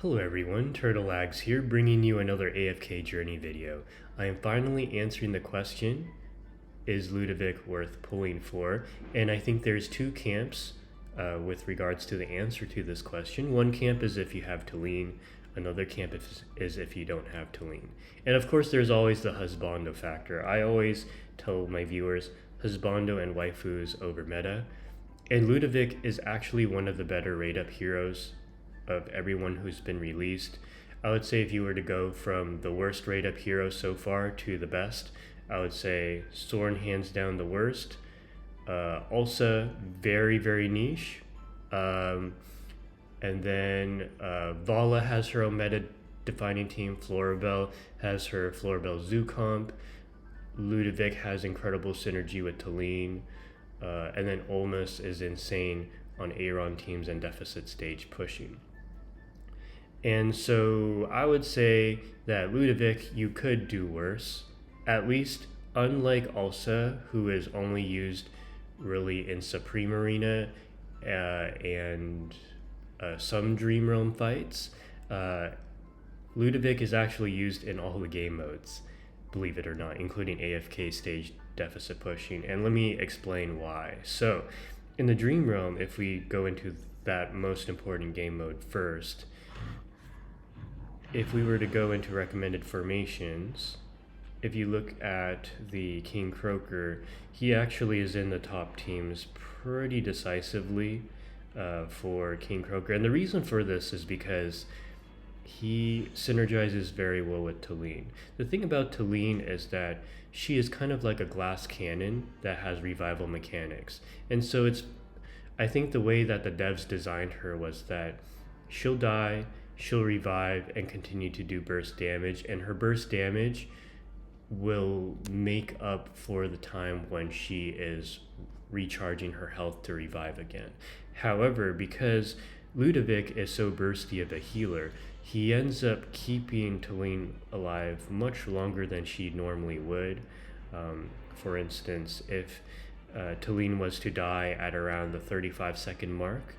Hello everyone, Turtleags here, bringing you another AFK journey video. I am finally answering the question, is Ludovic worth pulling for? And I think there's two camps with regards to the answer to this question. One camp is if you have Tulin, another camp is if you don't have Tulin. And of course there's always the husbando factor. I always tell my viewers, husbando and waifus over meta. And Ludovic is actually one of the better rate-up heroes of everyone who's been released. I would say if you were to go from the worst rate-up hero so far to the best, I would say Soren hands down the worst. Ulsa, very, very niche. And then Vala has her own meta-defining team. Floribel has her Floribel Zoo comp. Ludovic has incredible synergy with Tulin. And then Olmus is insane on Aeron teams and deficit stage pushing. And so I would say that Ludovic, you could do worse. At least, unlike Ulsa, who is only used really in Supreme Arena and some Dream Realm fights, Ludovic is actually used in all the game modes, believe it or not, including AFK stage deficit pushing. And let me explain why. So, in the Dream Realm, if we go into that most important game mode first, if we were to go into recommended formations, if you look at the King Croaker, he actually is in the top teams pretty decisively for King Croaker. And the reason for this is because he synergizes very well with Tulin. The thing about Tulin is that she is kind of like a glass cannon that has revival mechanics. And so I think the way that the devs designed her was that she'll die, she'll revive, and continue to do burst damage. And her burst damage will make up for the time when she is recharging her health to revive again. However, because Ludovic is so bursty of a healer, he ends up keeping Tulin alive much longer than she normally would. For instance, if Tulin was to die at around the 35-second mark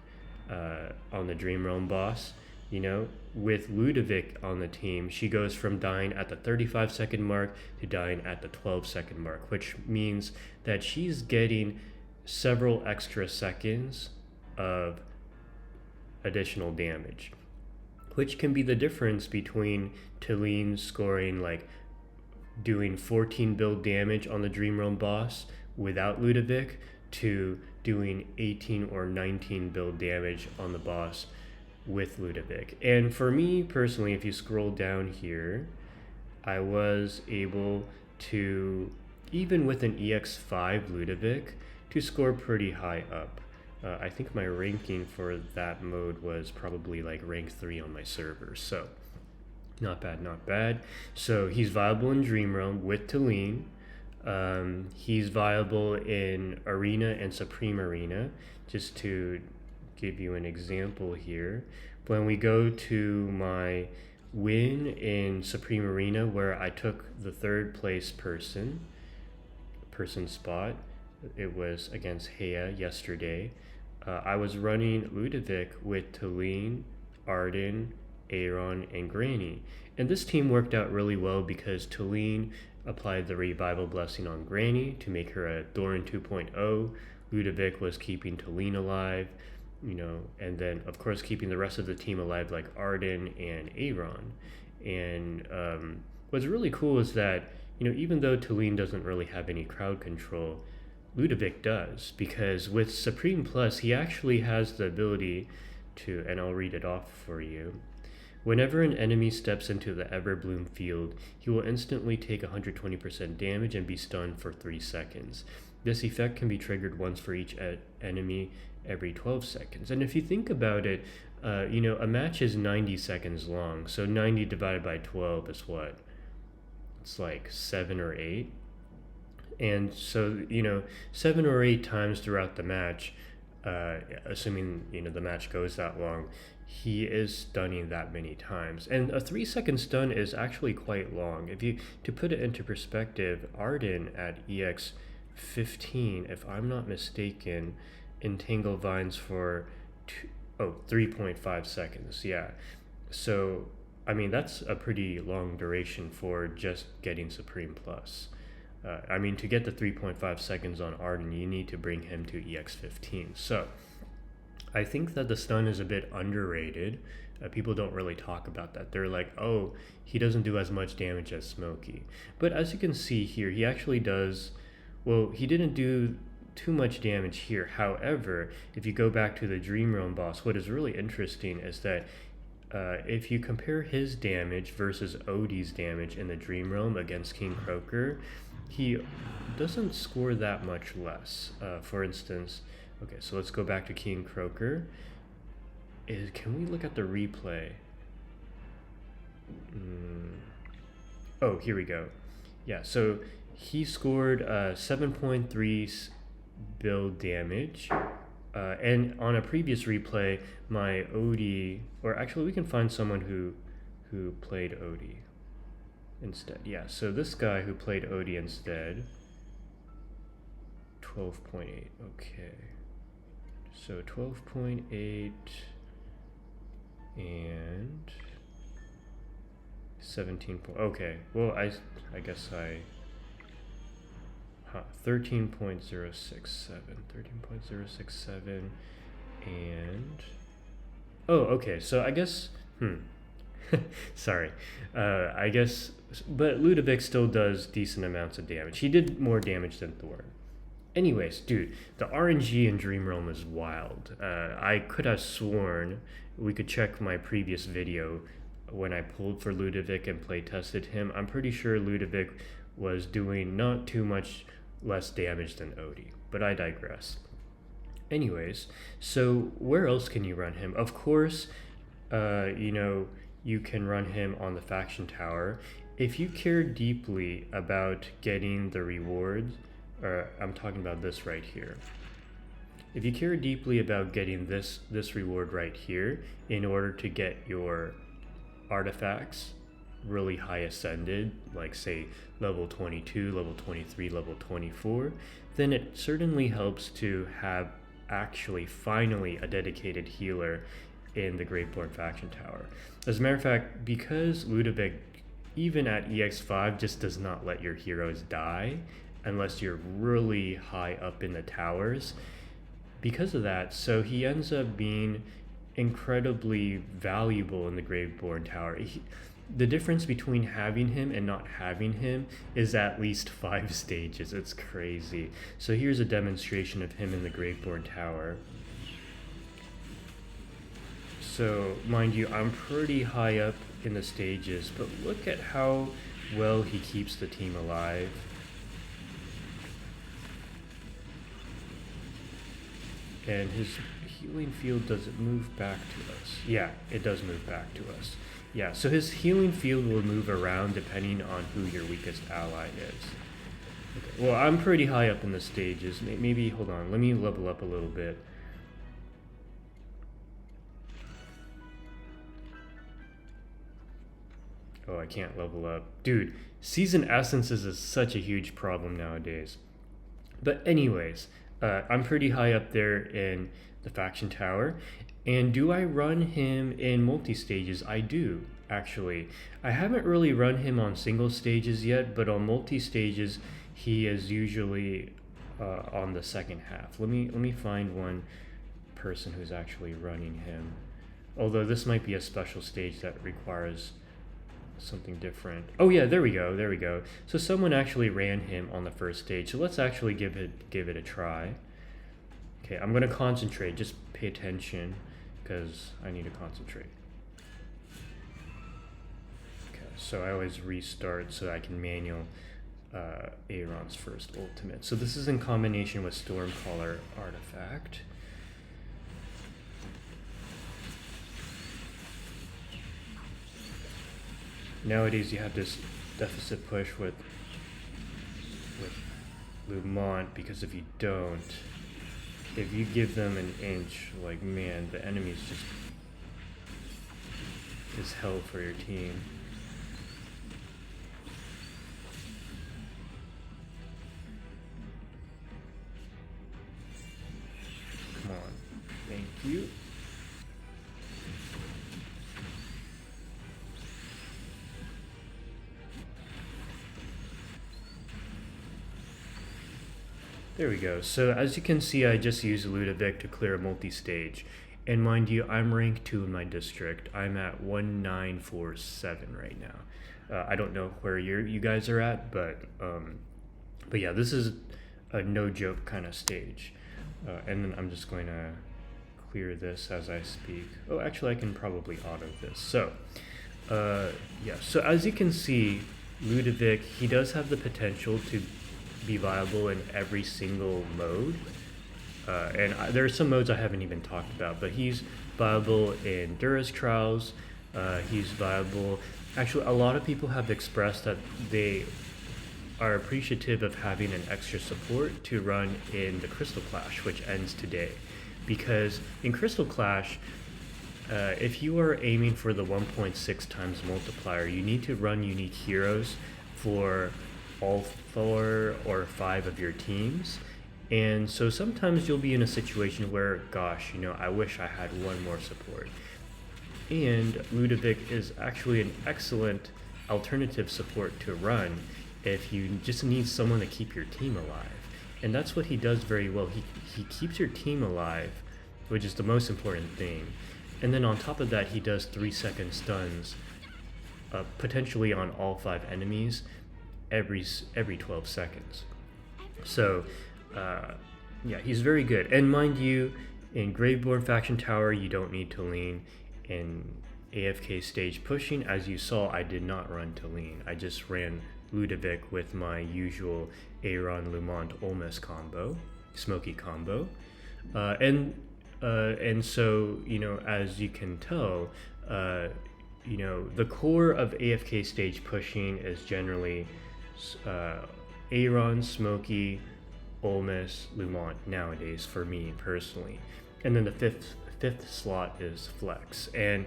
on the Dream Realm boss, with Ludovic on the team, she goes from dying at the 35-second mark to dying at the 12-second mark, which means that she's getting several extra seconds of additional damage, which can be the difference between Tulin scoring doing 14 build damage on the Dream Realm boss without Ludovic to doing 18 or 19 build damage on the boss with Ludovic. And for me personally, if you scroll down here, I was able to, even with an EX5 Ludovic, to score pretty high up. I think my ranking for that mode was probably rank 3 on my server, so not bad, not bad. So he's viable in Dream Realm with Tulin. He's viable in Arena and Supreme Arena. Just to give you an example here, when we go to my win in Supreme Arena where I took the third place person spot, it was against Heya yesterday. I was running Ludovic with Tulin, Arden, Aeron, and Granny. And this team worked out really well because Tulin applied the Revival Blessing on Granny to make her a Thorin 2.0. Ludovic was keeping Tulin alive, and then of course keeping the rest of the team alive like Arden and Aeron. And what's really cool is that, even though Tulin doesn't really have any crowd control, Ludovic does, because with Supreme Plus, he actually has the ability to, and I'll read it off for you. Whenever an enemy steps into the Everbloom field, he will instantly take 120% damage and be stunned for 3 seconds. This effect can be triggered once for each enemy every 12 seconds. And if you think about it, a match is 90 seconds long, so 90 divided by 12 is what? It's like 7 or 8. And so, 7 or 8 times throughout the match, assuming, the match goes that long, he is stunning that many times. And a 3-second stun is actually quite long. To put it into perspective, Arden at EX 15, if I'm not mistaken, entangle vines for 3.5 seconds. Yeah. So, I mean, that's a pretty long duration for just getting Supreme Plus. I mean, to get the 3.5 seconds on Arden, you need to bring him to EX15. So, I think that the stun is a bit underrated. People don't really talk about that. They're like, oh, he doesn't do as much damage as Smokey. But as you can see here, he actually does. Well, he didn't do too much damage here. However, if you go back to the Dream Realm boss, what is really interesting is that if you compare his damage versus Odie's damage in the Dream Realm against King Croaker, he doesn't score that much less. For instance, okay, so let's go back to King Croaker. Can we look at the replay? Oh, here we go. Yeah, so he scored 7.3 build damage. And on a previous replay, my Odie, or actually we can find someone who played Odie instead. Yeah, so this guy who played Odie instead, 12.8, okay. So 12.8 and 17. Okay, well, I guess 13.067 and oh, okay, so I guess sorry, I guess, but Ludovic still does decent amounts of damage. He did more damage than Thor. Anyways, dude, the RNG in Dream Realm is wild. I could have sworn, we could check my previous video when I pulled for Ludovic and play tested him. I'm pretty sure Ludovic was doing not too much less damage than Odie, but I digress. Anyways, so where else can you run him? Of course, you can run him on the faction tower. If you care deeply about getting the rewards, I'm talking about this right here. If you care deeply about getting this reward right here in order to get your artifacts really high ascended, like say level 22, level 23, level 24, then it certainly helps to have actually finally a dedicated healer in the Graveborn faction tower. As a matter of fact, because Ludovic, even at EX5, just does not let your heroes die unless you're really high up in the towers. Because of that, so he ends up being incredibly valuable in the Graveborn tower. The difference between having him and not having him is at least 5 stages. It's crazy. So here's a demonstration of him in the Graveborn tower. So mind you, I'm pretty high up in the stages, but look at how well he keeps the team alive. And his healing field, does it move back to us? Yeah, it does move back to us. Yeah, so his healing field will move around depending on who your weakest ally is. Okay, well, I'm pretty high up in the stages. Maybe, hold on, let me level up a little bit. Oh, I can't level up. Dude, season essences is such a huge problem nowadays. But anyways, I'm pretty high up there in the faction tower. And do I run him in multi-stages? I do, actually. I haven't really run him on single stages yet, but on multi-stages, he is usually on the second half. Let me find one person who's actually running him. Although this might be a special stage that requires something different. Oh yeah, there we go. So someone actually ran him on the first stage. So let's actually give it a try. Okay, I'm gonna concentrate. Just pay attention, because I need to concentrate. Okay, so I always restart so I can manual Aaron's first ultimate. So this is in combination with Stormcaller artifact. Nowadays you have this deficit push with Lumont, because if you don't, if you give them an inch, like, man, the enemy's just is hell for your team. Come on. Thank you. There we go. So as you can see, I just used Ludovic to clear a multi-stage. And mind you, I'm rank 2 in my district. I'm at 1947 right now. I don't know where you guys are at, but yeah, this is a no joke kind of stage. And then I'm just going to clear this as I speak. Oh, actually, I can probably auto this. So, yeah. So as you can see, Ludovic, he does have the potential to be viable in every single mode. There are some modes I haven't even talked about, but he's viable in Dura's Trials. He's viable. Actually, a lot of people have expressed that they are appreciative of having an extra support to run in the Crystal Clash, which ends today. Because in Crystal Clash, if you are aiming for the 1.6 times multiplier, you need to run unique heroes for all 4 or 5 of your teams. And so sometimes you'll be in a situation where, gosh, I wish I had one more support. And Ludovic is actually an excellent alternative support to run if you just need someone to keep your team alive. And that's what he does very well. He keeps your team alive, which is the most important thing. And then on top of that, he does 3-second stuns, potentially on all 5 enemies every 12 seconds. So, yeah, he's very good. And mind you, in Graveborn Faction Tower, you don't need to lean. In AFK stage pushing, as you saw, I did not run to lean. I just ran Ludovic with my usual Aaron Lumont Olmes combo, smoky combo. And so, as you can tell, the core of AFK stage pushing is generally Aaron, Smoky, Olmes, Lumont nowadays for me personally. And then the fifth slot is Flex. And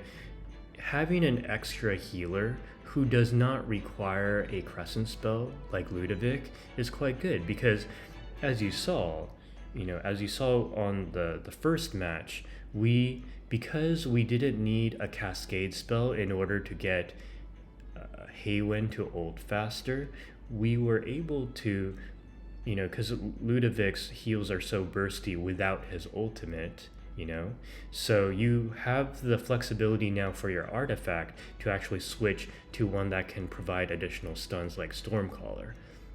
having an extra healer who does not require a crescent spell like Ludovic is quite good, because as you saw on the first match, because we didn't need a cascade spell in order to get Haywen to ult faster, we were able to, because Ludovic's heals are so bursty without his ultimate, so you have the flexibility now for your artifact to actually switch to one that can provide additional stuns like Stormcaller.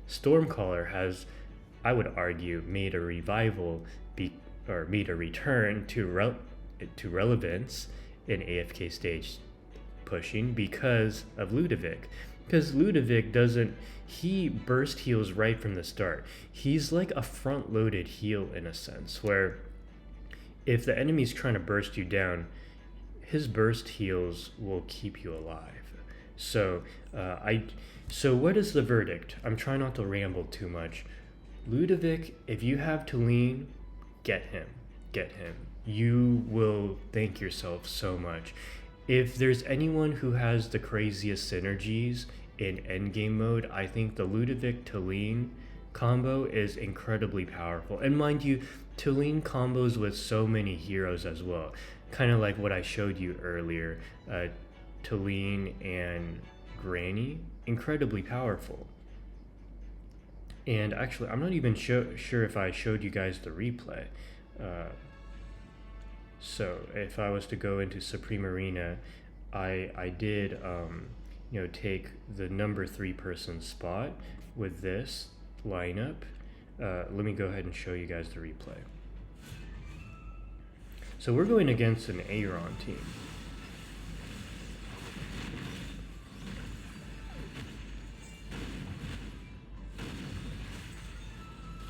Stormcaller has, I would argue, made a return to relevance in AFK stage pushing because of Ludovic. Because Ludovic he burst heals right from the start. He's like a front-loaded heal in a sense, where if the enemy's trying to burst you down, his burst heals will keep you alive. So, so what is the verdict? I'm trying not to ramble too much. Ludovic, if you have to lean, get him. You will thank yourself so much. If there's anyone who has the craziest synergies in endgame mode, I think the Ludovic to lean combo is incredibly powerful. And mind you, to lean combos with so many heroes as well. Kind of like what I showed you earlier. To lean and Granny, incredibly powerful. And actually, I'm not even sure if I showed you guys the replay. So if I was to go into Supreme Arena, I did take the number 3 person spot with this lineup. Let me go ahead and show you guys the replay. So we're going against an Aaron team.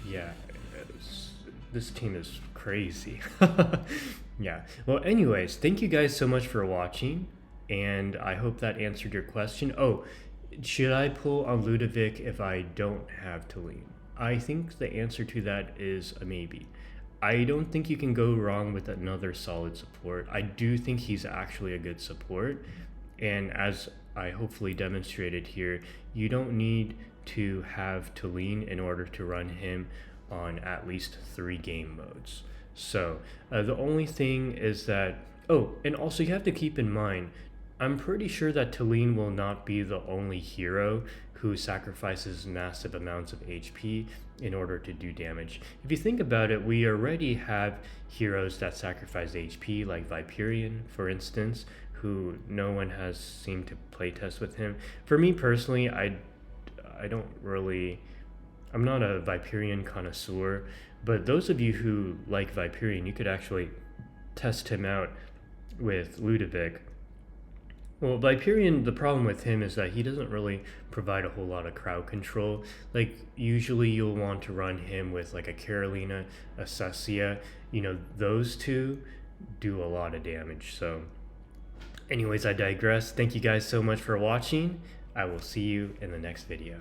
Yeah, this team is crazy. Yeah. Well, anyways, thank you guys so much for watching, and I hope that answered your question. Oh, should I pull on Ludovic if I don't have to lean? I think the answer to that is a maybe. I don't think you can go wrong with another solid support. I do think he's actually a good support, and as I hopefully demonstrated here, you don't need to have to lean in order to run him on at least 3 game modes. So the only thing is that, oh, and also you have to keep in mind, I'm pretty sure that Talene will not be the only hero who sacrifices massive amounts of HP in order to do damage. If you think about it, we already have heroes that sacrifice HP, like Viperion, for instance, who no one has seemed to playtest with him. For me personally, I don't really... I'm not a Viperion connoisseur, but those of you who like Viperion, you could actually test him out with Ludovic. Well, Viperion, the problem with him is that he doesn't really provide a whole lot of crowd control. Like, usually you'll want to run him with like a Carolina, a Cessia. You know, those two do a lot of damage. So, anyways, I digress. Thank you guys so much for watching. I will see you in the next video.